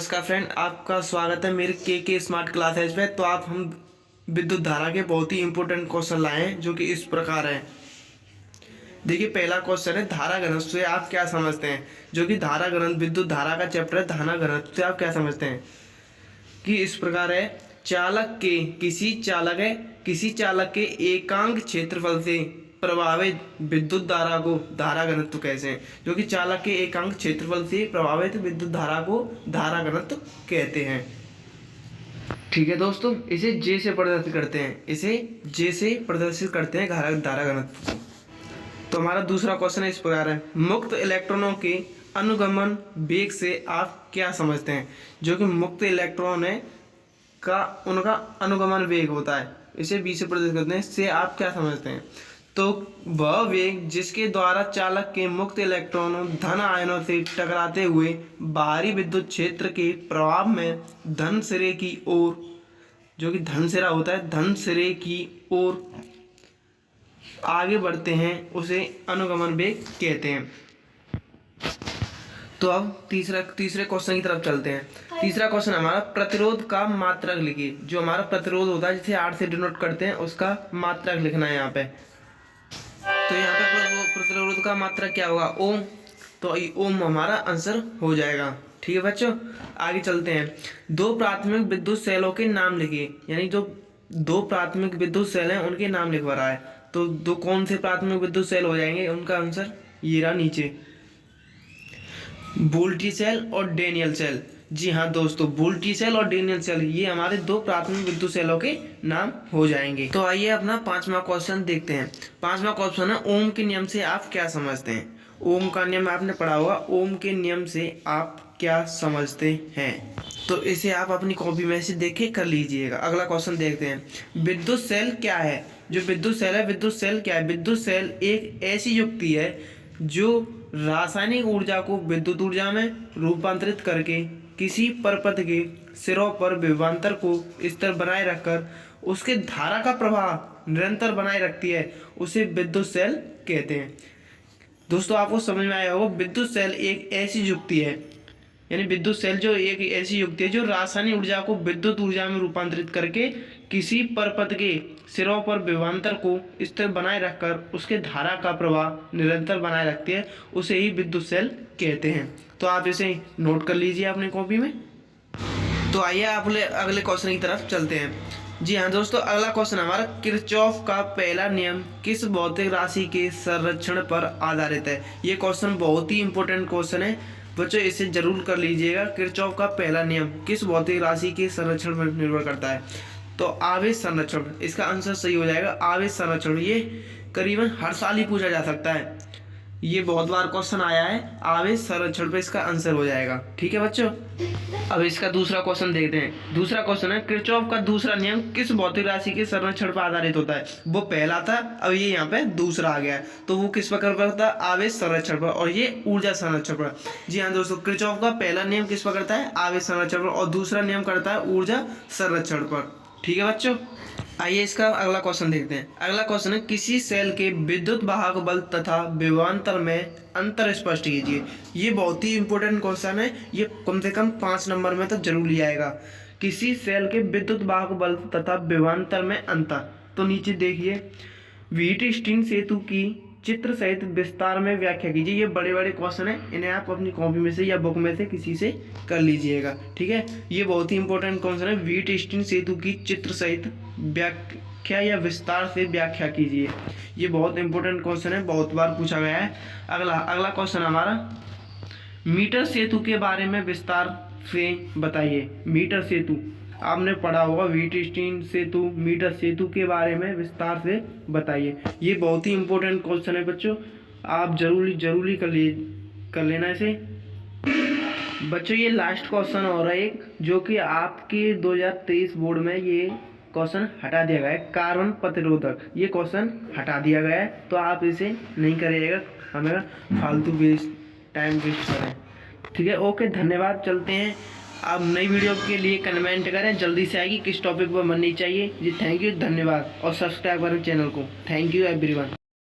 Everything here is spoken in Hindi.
नमस्कार फ्रेंड, आपका स्वागत है मेरे के स्मार्ट क्लासेज पे। तो आप हम विद्युत धारा के बहुत ही इंपॉर्टेंट क्वेश्चन लाए हैं जो कि इस प्रकार है। देखिए, पहला क्वेश्चन है धारा घनत्व से आप क्या समझते हैं। जो कि धारा घनत्व विद्युत धारा का चैप्टर है। धारा घनत्व से आप क्या समझते हैं कि इस प्रकार है। किसी चालक के एकांक क्षेत्रफल से प्रभावित विद्युत धारा को धारा घनत्व कैसे हैं। जो कि चालक के एकांक क्षेत्रफल से प्रभावित विद्युत धारा को धारा घनत्व कहते हैं। ठीक है दोस्तों, इसे जे से प्रदर्शित करते हैं धारा घनत्व। तो हमारा दूसरा क्वेश्चन इस प्रकार है, मुक्त इलेक्ट्रॉनों के अनुगमन वेग से आप क्या समझते हैं। जो कि मुक्त इलेक्ट्रॉन है का उनका अनुगमन वेग होता है, इसे बी से प्रदर्शित करते हैं। इससे आप क्या समझते हैं। तो वह वेग जिसके द्वारा चालक के मुक्त इलेक्ट्रॉनों धन आयनों से टकराते हुए बाहरी विद्युत क्षेत्र के प्रभाव में धन सिरे की ओर, जो कि धन सिरा होता है, धन सिरे की ओर आगे बढ़ते हैं, उसे अनुगमन वेग कहते हैं। तो अब तीसरे क्वेश्चन की तरफ चलते हैं। तीसरा क्वेश्चन हमारा प्रतिरोध का मात्रक लिखिए। जो हमारा प्रतिरोध होता है जिसे R से डिनोट करते हैं, उसका मात्रक लिखना है यहाँ पे। तो यहाँ पे प्रतिरोध का मात्रक क्या होगा, ओम। तो ओम हमारा आंसर हो जाएगा। ठीक है बच्चों, आगे चलते हैं। दो प्राथमिक विद्युत सेलों के नाम लिखिए। यानी जो दो प्राथमिक विद्युत सेल हैं उनके नाम लिखवा रहा है। तो दो कौन से प्राथमिक विद्युत सेल हो जाएंगे, उनका आंसर ये रहा नीचे, वोल्टी सेल और डेनियल सेल। जी हाँ दोस्तों, वोल्टी सेल और डेनियल सेल ये हमारे दो प्राथमिक विद्युत सेलों के नाम हो जाएंगे। तो आइए अपना पांचवा क्वेश्चन देखते हैं। पांचवा क्वेश्चन है, ओम के नियम से आप क्या समझते हैं। ओम का नियम आपने पढ़ा होगा। ओम के नियम से आप क्या समझते हैं। तो इसे आप अपनी कॉपी में से देख के कर लीजिएगा। अगला क्वेश्चन देखते हैं, विद्युत सेल क्या है। जो विद्युत सेल है, विद्युत सेल क्या है। विद्युत सेल एक ऐसी युक्ति है जो रासायनिक ऊर्जा को विद्युत ऊर्जा में रूपांतरित करके किसी परपथ के सिरों पर विभवांतर को स्थिर बनाए रखकर उसके धारा का प्रवाह निरंतर बनाए रखती है, उसे विद्युत सेल कहते हैं। दोस्तों आपको समझ में आया होगा, विद्युत सेल एक ऐसी युक्ति है, यानी विद्युत सेल जो एक ऐसी युक्ति है जो रासायनिक ऊर्जा को विद्युत ऊर्जा में रूपांतरित करके किसी परपथ के सिरों पर विभवांतर को स्थिर बनाए रखकर उसके धारा का प्रवाह निरंतर बनाए रखती है, उसे ही विद्युत सेल कहते हैं। तो आप इसे नोट कर लीजिए अपनी कॉपी में। तो आइए आप अगले क्वेश्चन की तरफ चलते हैं। जी हाँ दोस्तों, अगला क्वेश्चन हमारा, किरचॉफ का पहला नियम किस भौतिक राशि के संरक्षण पर आधारित है। ये क्वेश्चन बहुत ही इंपॉर्टेंट क्वेश्चन है बच्चों, इसे जरूर कर लीजिएगा। किरचॉफ का पहला नियम किस भौतिक राशि के संरक्षण पर निर्भर करता है। तो आवेश संरक्षण, इसका आंसर सही हो जाएगा आवेश संरक्षण। ये करीबन हर साल ही पूछा जा सकता है, ये बहुत बार क्वेश्चन आया है। आवेश संरक्षण पे इसका आंसर हो जाएगा। ठीक है बच्चों, अब इसका दूसरा क्वेश्चन देखते हैं। दूसरा क्वेश्चन है, किरचॉफ का दूसरा नियम किस भौतिक राशि के संरक्षण पर आधारित होता है। वो पहला था, अब ये यहाँ पे दूसरा आ गया है। तो वो किस प्रकार पर था, आवेश संरक्षण पर, और ये ऊर्जा संरक्षण पर। जी हाँ दोस्तों, किरचॉफ का पहला नियम किस पर करता है, आवेश संरक्षण पर, और दूसरा नियम करता है ऊर्जा संरक्षण पर। ठीक है बच्चों, आइए इसका अगला क्वेश्चन देखते हैं। अगला क्वेश्चन है, किसी सेल के विद्युत वाहक बल तथा विभवांतर में अंतर स्पष्ट कीजिए। ये बहुत ही इंपॉर्टेंट क्वेश्चन है, ये कम से कम 5 नंबर में तो जरूर लिया आएगा। किसी सेल के विद्युत वाहक बल तथा विभवांतर में अंतर। तो नीचे देखिए, व्हीटस्टीन सेतु की चित्र सहित विस्तार में व्याख्या कीजिए। ये बड़े बड़े क्वेश्चन है, इन्हें आप अपनी कॉपी में से या बुक में से किसी से कर लीजिएगा। ठीक है, ये बहुत ही इंपॉर्टेंट क्वेश्चन है। व्हीटस्टीन सेतु की चित्र सहित व्याख्या या विस्तार से व्याख्या कीजिए। ये बहुत इंपॉर्टेंट क्वेश्चन है, बहुत बार पूछा गया है। अगला क्वेश्चन हमारा, मीटर सेतु के बारे में विस्तार से बताइए। मीटर सेतु आपने पढ़ा होगा, व्हीटस्टीन सेतु, मीटर सेतु के बारे में विस्तार से बताइए। ये बहुत ही इंपॉर्टेंट क्वेश्चन है बच्चों, आप जरूरी कर लेना इसे। बच्चों ये लास्ट क्वेश्चन हो रहा है एक, जो कि आपके 2023 बोर्ड में ये क्वेश्चन हटा दिया गया है, कार्बन प्रतिरोधक। ये क्वेश्चन हटा दिया गया है, तो आप इसे नहीं करिएगा, हमें फालतू टाइम वेस्ट करें। ठीक है, ओके, धन्यवाद। चलते हैं, आप नई वीडियो के लिए कमेंट करें, जल्दी से आएगी, किस टॉपिक पर बननी चाहिए। जी थैंक यू, धन्यवाद, और सब्सक्राइब करें चैनल को। Thank you everyone.